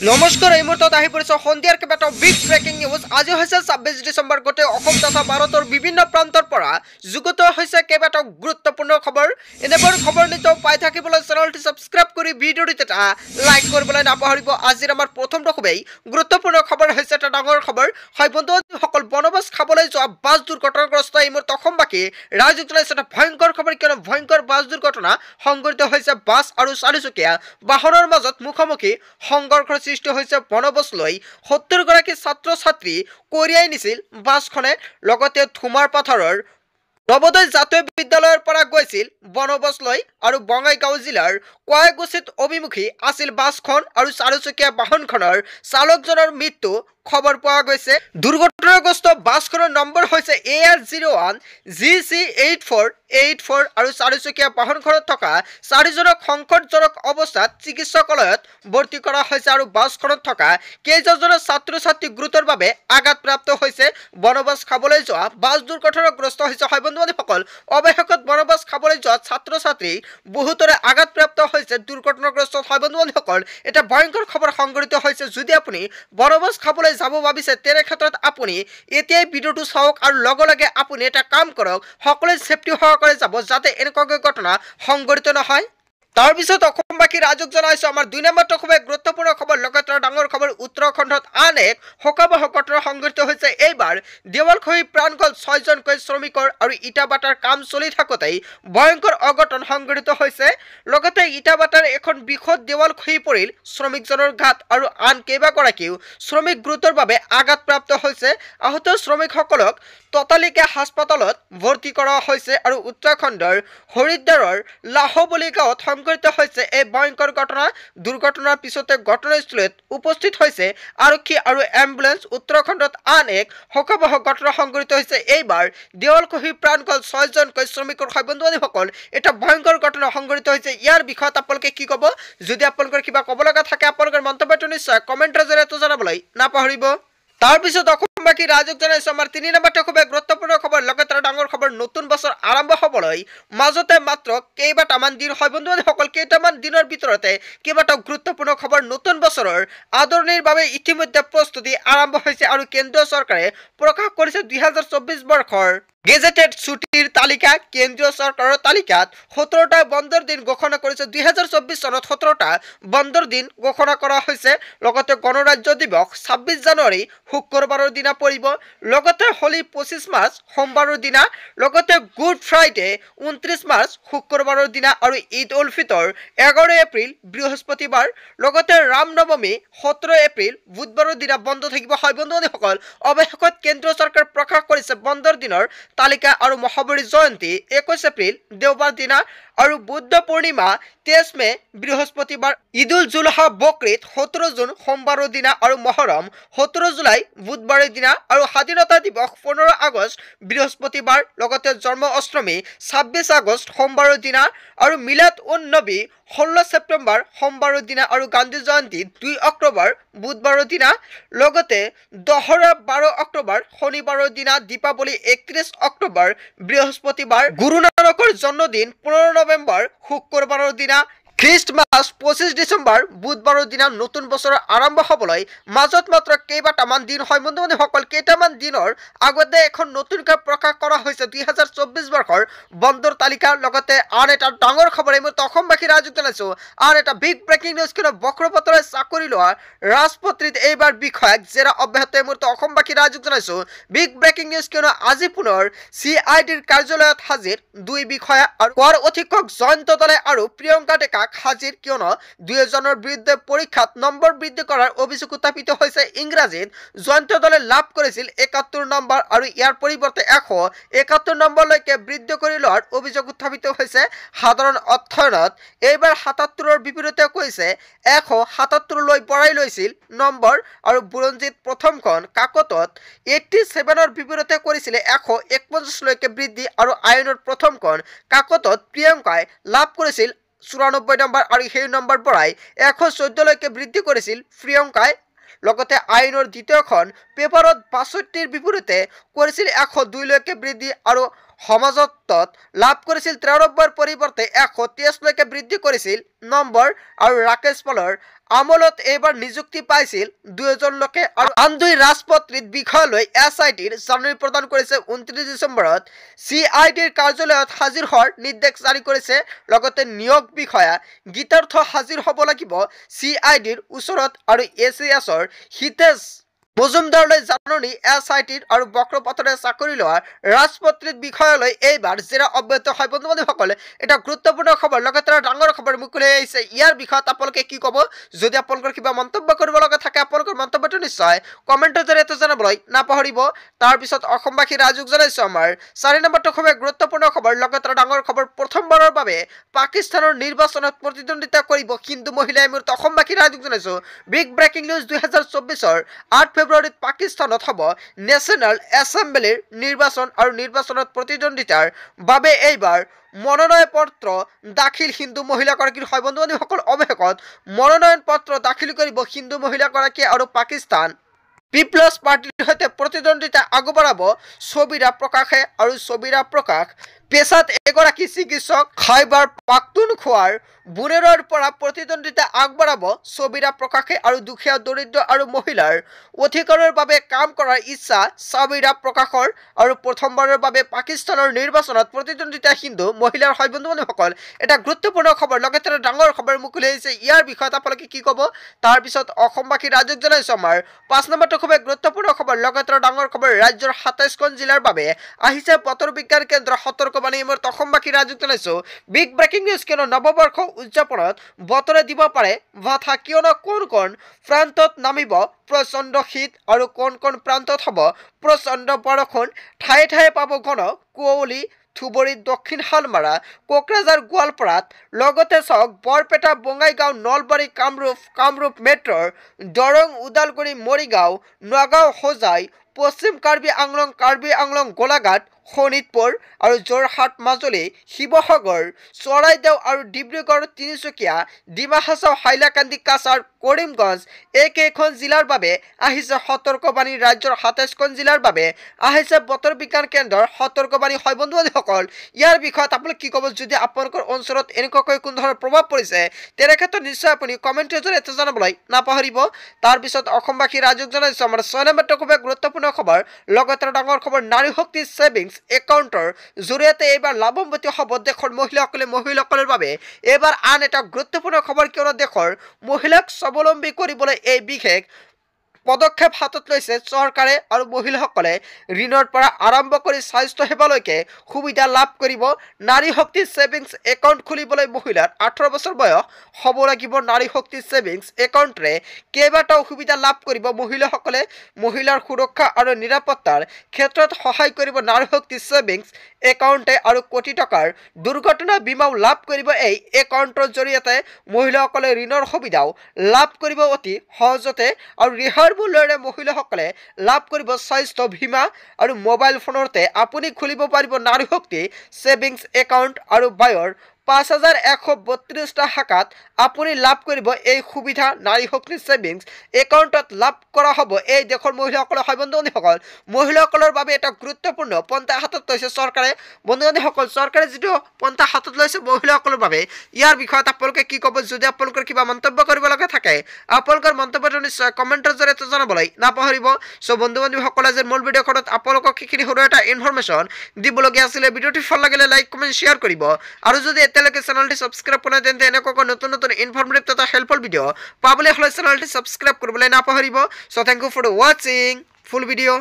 নমস্কাৰ এই মুহূৰ্তত আহি পৰিছে সন্ধিয়াৰ কেইবাটাও বিগ ব্ৰেকিং নিউজ। আজি হৈছে ২৬ ডিচেম্বৰ। গোটেই অসম তথা ভাৰতৰ বিভিন্ন প্ৰান্তৰ পৰা যুগুত হৈছে কেইবাটাও গুৰুত্বপূৰ্ণ খবৰ। এনেবোৰ খবৰ নিতৌ পাই থাকিবলৈ চেনেলটি ছাবস্ক্ৰাইব কৰি ভিডিঅ'টো এটা লাইক কৰিবলৈ নাপাহৰিব। আজিৰ আমাৰ প্ৰথমটো খুবেই গুৰুত্বপূৰ্ণ খবৰ হৈছে এটা ডাঙৰ খবৰ। হয় বন্ধুসকল, বনবাস খাবলৈ যোৱা বাছ দুৰ্ঘটনাগ্ৰস্ত এই মুহূৰ্তত অসমবাসী ৰাইজক জনাইছে এটা ভয়ংকৰ খবৰ, কিয়নো ভয়ংকৰ বাছ দুৰ্ঘটনা সংঘটিত হৈছে। বাছ আৰু চাৰিচকীয়া বাহনৰ মাজত মুখামুখি সংঘৰ্ষৰ সৃষ্টি হৈছে। বনবাস লৈ ৭০ গৰাকী ছাত্ৰ ছাত্ৰী কঢ়িয়াই নিছিল বাছখনে। লগতে ধুমাৰ পাথৰৰ নৱোদয় জাতীয় বিদ্যালয়ৰ পৰা গৈছিল বনবাস লৈ আৰু বঙাইগাঁও জিলাৰ কয়াগুছিত অভিমুখী আছিল বাছখন আৰু চাৰিচকীয়া বাহনখনৰ চালকজনৰ মৃত্যু খবৰ পোৱা গৈছে। দুৰ্ঘটনাগ্ৰস্ত বাছখনৰ নম্বৰ হৈছে AR01 GC8484 আৰু চাৰিচকীয়া বাহনখনত থকা চাৰিজনক সংকটজনক অৱস্থাত চিকিৎসালয়ত ভৰ্তি কৰা হৈছে আৰু বাছখনত থকা কেইজনজন ছাত্ৰ ছাত্ৰী গুৰুতৰভাৱে আঘাতপ্ৰাপ্ত হৈছে। বনবাস খাবলৈ যোৱা বাছ দুৰ্ঘটনাগ্ৰস্ত হৈছে। হয় বন্ধুসকল, অৱশেষত বনবাস খাবলৈ যোৱা ছাত্ৰ ছাত্ৰী বহুতৰে আঘাতপ্ৰাপ্ত হৈছে দুৰ্ঘটনাগ্ৰস্ত। হয় বন্ধুসকল, এটা ভয়ংকৰ খবৰ সংঘটিত হৈছে। যদি আপুনি বনবাস খাবলৈ যাব ভাবিছে তেনে ক্ষেত্ৰত আপুনি এতিয়াই ভিডিঅ'টো চাওক আৰু লগে লগে আপুনি এটা কাম কৰক, সকলোৱে সেফটি সহকাৰে যাব যাতে এনেকুৱাকৈ ঘটনা সংঘটিত নহয়। তাৰপিছত অসমবাসী ৰাইজক জনাইছো আমাৰ ২ নম্বৰটো খুবেই গুৰুত্বপূৰ্ণ খবৰ। লগতে ডাঙৰ খবৰ, উত্তৰাখণ্ডত আন এক শোকাবহ ঘটনা সংঘটিত হৈছে। এইবাৰ দেৱাল খহি প্ৰাণ গ'ল ৬জনকৈ শ্ৰমিকৰ আৰু ইটাভাটাৰ কাম চলি থাকোঁতেই ভয়ংকৰ অঘটন সংঘটিত হৈছে। লগতে ইটাভাটাৰ এখন বৃহৎ দেৱাল খহি পৰিল শ্ৰমিকজনৰ গাত আৰু আন কেইবাগৰাকীও শ্ৰমিক গুৰুতৰভাৱে আঘাতপ্ৰাপ্ত হৈছে। আহত শ্ৰমিকসকলক ততালিকে হাস্পতালত ভৰ্তি কৰা হৈছে আৰু উত্তৰাখণ্ডৰ হৰিদ্বাৰৰ লাহবলী গাঁৱত সংঘটিত হৈছে এই ভয়ংকৰ ঘটনা। দুৰ্ঘটনাৰ পিছতে ঘটনাস্থলীত উপস্থিত হৈছে আৰক্ষী আৰু এম্বুলেন্স। উত্তৰাখণ্ডত আন এক শোকাবহ ঘটনা সংঘটিত হৈছে। এইবাৰ দেৱাল খহি প্ৰাণ গ'ল ৬জনকৈ শ্ৰমিকৰ। হয় বন্ধুসকল, এটা ভয়ংকৰ ঘটনা সংঘটিত হৈছে। ইয়াৰ বিষয়ত আপোনালোকে কি ক'ব? যদি আপোনালোকৰ কিবা ক'ব লগা থাকে আপোনালোকৰ মন্তব্যটো নিশ্চয় কমেণ্টৰ জৰিয়তে জনাবলৈ নাপাহৰিব। তাৰপিছত অসমবাসী ৰাইজক জনাইছো আমাৰ ৩ নম্বৰটো খুবেই গুৰুত্বপূৰ্ণ খবৰ। লগতে ডাঙৰ খবৰ, নতুন বছৰ আৰম্ভ হ'বলৈ মাজতে মাত্ৰ কেইবাটামান দিন। হয় বন্ধুসকল, কেইটামান দিনৰ ভিতৰতে কেইবাটাও গুৰুত্বপূৰ্ণ খবৰ। নতুন বছৰৰ আদৰণিৰ বাবে ইতিমধ্যে প্ৰস্তুতি আৰম্ভ হৈছে আৰু কেন্দ্ৰীয় চৰকাৰে প্ৰকাশ কৰিছে ২০২৪ বৰ্ষৰ গেজেটেড ছুটিৰ তালিকা। কেন্দ্ৰীয় চৰকাৰৰ তালিকাত ১৭টা বন্ধৰ দিন ঘোষণা কৰিছে। ২০২৪ চনত ১৭টা বন্ধৰ দিন ঘোষণা কৰা হৈছে। লগতে গণৰাজ্য দিৱস ২৬ জানুৱাৰী শুক্ৰবাৰৰ দিনা পৰিব। লগতে হোলী ২৫ মাৰ্চ সোমবাৰৰ দিনা। লগতে গুড ফ্ৰাইডে ২৯ মাৰ্চ শুক্ৰবাৰৰ দিনা আৰু ঈদ উল ফিতৰ ১১ এপ্ৰিল বৃহস্পতিবাৰ। লগতে ৰাম নৱমী ১৭ এপ্ৰিল বুধবাৰৰ দিনা বন্ধ থাকিব। হয় বন্ধুসকল, অৱশেষত কেন্দ্ৰীয় চৰকাৰে প্ৰকাশ কৰিছে বন্ধৰ দিনৰ তালিকা আৰু মহাবীৰ জয়ন্তী ২১ এপ্ৰিল দেওবাৰ দিনা আৰু বুদ্ধ পূৰ্ণিমা ২৩ মে বৃহস্পতিবাৰ, ঈদ উল জুলহা বকৰীদ ১৭ জুন সোমবাৰৰ দিনা আৰু মহৰম ১৭ জুলাই বুধবাৰৰ দিনা আৰু স্বাধীনতা দিৱস ১৫ আগষ্ট বৃহস্পতিবাৰ। লগতে জন্ম অষ্টমী ২৬ আগষ্ট সোমবাৰৰ দিনা আৰু মিলাদ উন নবী ১৬ ছেপ্টেম্বৰ সোমবাৰৰ দিনা আৰু গান্ধী জয়ন্তী ২ অক্টোবৰ বুধবাৰৰ দিনা। লগতে দহৰা ১২ অক্টোবৰ শনিবাৰৰ দিনা, দীপাৱলী ৩১ অক্টোবৰ বৃহস্পতিবাৰ, গুৰু নানকৰ জন্মদিন ১৫ নৱেম্বৰ শুক্ৰবাৰৰ দিনা, খ্ৰীষ্টমাছ ২৫ ডিচেম্বৰ বুধবাৰৰ দিনা। নতুন বছৰ আৰম্ভ হ'বলৈ মাজত মাত্ৰ কেইবাটামান দিন। হয় বন্ধুসকল, কেইটামান দিনৰ আগতে এখন নতুনকৈ প্ৰকাশ কৰা হৈছে ২০২৪ বৰ্ষৰ বন্ধৰ তালিকা। লগতে আন এটা ডাঙৰ খবৰ এই মুহূৰ্তত অসমবাসী ৰাইজক জনাইছো আন এটা বিগ ব্ৰেকিং নিউজ, কিয়নো বক্ৰপাতৰে চাকৰি লোৱা ৰাজপত্ৰিত এইবাৰ বিষয়াক জেৰা অব্যাহত। এই মুহূৰ্তত অসমবাসী ৰাইজক জনাইছো বিগ ব্ৰেকিং নিউজ, কিয়নো আজি পুনৰ CIDৰ কাৰ্যালয়ত হাজিৰ ২ বিষয়া আৰু কৰ অধীক্ষক জয়ন্ত দলে আৰু প্ৰিয়ংকা ডেকাক হাজিৰ, কিয়নো দুয়োজনৰ বিৰুদ্ধে পৰীক্ষাত নম্বৰ বৃদ্ধি কৰাৰ অভিযোগ উত্থাপিত হৈছে। ইংৰাজীত জয়ন্ত দলে লাভ কৰিছিল ৭১ নম্বৰ আৰু ইয়াৰ পৰিৱৰ্তে ১৭১ নম্বৰলৈকে বৃদ্ধি কৰি লোৱাৰ অভিযোগ উত্থাপিত হৈছে। সাধাৰণ অধ্যয়নত এইবাৰ ৭৭ৰ বিপৰীতে কৈছে ১৭৭লৈ বঢ়াই লৈছিল নম্বৰ আৰু বুৰঞ্জীত প্ৰথমখন কাকতত 87ৰ বিপৰীতে কৰিছিলে ১৪১লৈকে বৃদ্ধি আৰু আইনৰ প্ৰথমখন কাকতত প্ৰিয়ংকাই লাভ কৰিছিল ৯৪ নম্বৰ আৰু সেই নম্বৰ বঢ়াই ১১৪লৈকে বৃদ্ধি কৰিছিল প্ৰিয়ংকাই। লগতে আইনৰ দ্বিতীয়খন পেপাৰত ৬২ৰ বিপৰীতে কৰিছিল ১০২লৈকে বৃদ্ধি আৰু সমাজত্বত লাভ কৰিছিল ৯৩ৰ পৰিৱৰ্তে ১২৩লৈকে বৃদ্ধি কৰিছিল নম্বৰ আৰু ৰাকেশ পালৰ আমলত এইবাৰ নিযুক্তি পাইছিল 2জন লোকে আৰু আন 2 ৰাজপত্ৰিত বিষয়লৈ SITৰ জাননী প্ৰদান কৰিছে 29 ডিচেম্বৰত CIDৰ কাৰ্যালয়ত হাজিৰ হোৱাৰ নিৰ্দেশ জাৰি কৰিছে লগতে নিয়োগ বিষয়া গীতাৰ্থ হাজিৰ হ'ব লাগিব CIDৰ ওচৰত আৰু ACSৰ হিতেশ মজুমদাৰলৈ জাননী SITৰ আৰু বক্ৰপথৰে চাকৰি লোৱা ৰাজপত্ৰিত বিষয়লৈ এইবাৰ জেৰা অব্যাহত হয় বন্ধুসকল এটা গুৰুত্বপূৰ্ণ খবৰ লগতে ডাঙৰ খবৰ মুকলি আহিছে ইয়াৰ বিষয়ত আপোনালোকে কি ক'ব যদি আপোনালোকৰ কিবা মন্তব্য কৰিব লগা থাকে আপোনালোকৰ মন্তব্যটো নিশ্চয় কমেন্টৰ জৰিয়তে জনাবলৈ নাপাহৰিব তাৰ পিছত অসমবাসী ৰাজুক জনাইছো আমাৰ 4 নম্বৰটো খুব গুৰুত্বপূৰ্ণ খবৰ লগতে ডাঙৰ খবৰ প্ৰথমবাৰৰ বাবে পাকিস্তানৰ নিৰ্বাচনত প্ৰতিদ্বন্দ্বিতা কৰিব হিন্দু মহিলাই মোৰ অসমবাসী ৰাজুক জনাইছো বিগ ব্ৰেকিং নিউজ 2024ৰ 8 ফেব্ৰুৱাৰীত পাকিস্তানত হ'ব নেশ্যনেল এছেম্বলিৰ নিৰ্বাচন আৰু নিৰ্বাচনত প্ৰতিদ্বন্দ্বিতাৰ বাবে এইবাৰ মনোনয়ন পত্ৰ দাখিল হিন্দু মহিলাগৰাকীৰ হয় বন্ধুসকল অৱশেষত মনোনয়ন পত্ৰ দাখিল কৰিব হিন্দু মহিলাগৰাকী আৰু পাকিস্তান পিপলছ পাৰ্টিৰ সৈতে প্ৰতিদ্বন্দ্বিতা আগবঢ়াব ছবিৰা প্ৰকাশে আৰু ছবিৰা প্ৰকাশ পেছাত এগৰাকী চিকিৎসক খাইবাৰ পাখতুনখোৱাৰ বুনেৰৰ পৰা প্ৰতিদ্বন্দ্বিতা আগবঢ়াব ছবিৰা প্ৰকাশে আৰু দুখীয়া দৰিদ্ৰ আৰু মহিলাৰ অধিকাৰৰ বাবে কাম কৰাৰ ইচ্ছা ছবিৰা প্ৰকাশৰ আৰু প্ৰথমবাৰৰ বাবে পাকিস্তানৰ নিৰ্বাচনত প্ৰতিদ্বন্দ্বিতা হিন্দু মহিলাৰ হয় বন্ধুসকল এটা গুৰুত্বপূৰ্ণ খবৰ লগতে ডাঙৰ খবৰ মুকলি হৈছে ইয়াৰ বিষয়ত আপোনালোকে কি ক'ব তাৰ পিছত অসমবাসী ৰাজুক জনাইছো আমাৰ 5 নম্বৰটো খুব গুৰুত্বপূৰ্ণ খবৰ লগতে ডাঙৰ খবৰ ৰাজ্যৰ 27খন জিলাৰ বাবে আহিছে বতৰ বিজ্ঞান কেন্দ্ৰ সতৰ্কবাণী মোৰ অসমবাসী ৰাজুক জনাইছো বিগ ব্ৰেকিং নিউজ কিয়নো নৱবৰ্ষ উদযাপনত বতৰে দিব পাৰে বাধা কিয়নো কোন প্ৰান্তত নামিব প্ৰচণ্ড শীত আৰু কোন প্ৰান্তত হ'ব প্ৰচণ্ড বৰষুণ ঠায়ে ঠায়ে পাব ঘন কুঁৱলী ধুবুৰী দক্ষিণ হালমাৰা কোকৰাঝাৰ গোৱালপাৰাত লগতে চাওক বৰপেটা বঙাইগাঁও নলবাৰী কামৰূপ মেট্ৰৰ দৰং ওদালগুৰি মৰিগাঁও নগাঁও হোজাই পশ্চিম কাৰ্বি আংলং গোলাঘাট শোণিতপুৰ আৰু যোৰহাট মাজুলী শিৱসাগৰ চৰাইদেউ আৰু ডিব্ৰুগড় তিনিচুকীয়া ডিমা হাছাও হাইলাকান্দি কাছাৰ কৰিমগঞ্জ এইকেইখন জিলাৰ বাবে আহিছে সতৰ্কবাণী ৰাজ্যৰ 27খন জিলাৰ বাবে আহিছে বতৰ বিজ্ঞান কেন্দ্ৰৰ সতৰ্কবাণী হয় বন্ধুসকল ইয়াৰ বিষয়ত আপোনালোকে কি ক'ব যদি আপোনালোকৰ অঞ্চলত এনেকুৱাকৈ কোন ধৰণৰ প্ৰভাৱ পৰিছে তেনে ক্ষেত্ৰত নিশ্চয় আপুনি কমেন্টৰ জৰিয়তে জনাবলৈ নাপাহৰিব তাৰ পিছত অসমবাসী ৰাজুক জনাইছো আমাৰ 6 নম্বৰটো খুব গুৰুত্বপূৰ্ণ খবৰ লগতে ডাঙৰ খবৰ নাৰী শক্তি সেভিংছ একাউণ্টৰ জৰিয়তে এইবাৰ লাভান্বিত হ'ব দেশৰ মহিলাসকলৰ বাবে এইবাৰ আন এটা গুৰুত্বপূৰ্ণ খবৰ কিয়নো দেশৰ মহিলাক স্বাৱলম্বী কৰিবলৈ এই বিশেষ পদক্ষেপ হাতত লৈছে চৰকাৰে আৰু মহিলাসকলে ঋণৰ পৰা আৰম্ভ কৰি স্বাস্থ্য সেৱালৈকে সুবিধা লাভ কৰিব নাৰী শক্তি সেভিংছ একাউণ্ট খুলিবলৈ মহিলাৰ 18 বছৰ বয়স হ'ব লাগিব নাৰী শক্তি সেভিংছ একাউণ্টৰে কেইবাটাও সুবিধা লাভ কৰিব মহিলাসকলে মহিলাৰ সুৰক্ষা আৰু নিৰাপত্তাৰ ক্ষেত্ৰত সহায় কৰিব নাৰী শক্তি সেভিংছ একাউণ্টে আৰু কোটি টকাৰ দুৰ্ঘটনা বীমাও লাভ কৰিব এই একাউণ্টৰ জৰিয়তে মহিলাসকলে ঋণৰ সুবিধাও লাভ কৰিব অতি সহজতে আৰু ৰিহাৰ মূল্যৰে মহিলাসকলে লাভ কৰিব স্বাস্থ্য বীমা আৰু মোবাইল ফোনতে আপুনি খুলিব পাৰিব নাৰী শক্তি সেভিংছ একাউণ্ট আৰু বায়ৰ 5132টা শাখাত আপুনি লাভ কৰিব এই সুবিধা নাৰী শক্তি সেভিংছ একাউণ্টত লাভ কৰা হ'ব এই দেশৰ মহিলাসকলৰ হয় বন্ধুসকল মহিলাসকলৰ বাবে এটা গুৰুত্বপূৰ্ণ পন্থা হাতত লৈছে চৰকাৰে বন্ধুসকল চৰকাৰে যিটো পন্থা হাতত লৈছে মহিলাসকলৰ বাবে ইয়াৰ বিষয়ত আপোনালোকে কি ক'ব যদি আপোনালোকৰ কিবা মন্তব্য কৰিব লগা থাকে আপোনালোকৰ মন্তব্যটো নিশ্চয় কমেন্টৰ জৰিয়তে জনাবলৈ নাপাহৰিব সো বন্ধুসকলে যে মূল ভিডিঅ'খনত আপোনালোকক কিখিনি সৰু এটা ইনফৰমেশ্যন দিবলগীয়া আছিলে ভিডিঅ'টি ভাল লাগিলে লাইক কমেন্ট শ্বেয়াৰ কৰিব আৰু যদি এতিয়ালৈকে চেনেলটি সাবস্ক্ৰাইব কৰা তেন্তে এনেকুৱা নতুন ইনফৰমেটিভ তথা হেল্পফুল ভিডিঅ' পাবলৈ হ'লে চেনেলটি সাবস্ক্ৰাইব কৰিবলৈ নাপাহৰিব so thank you for watching full video'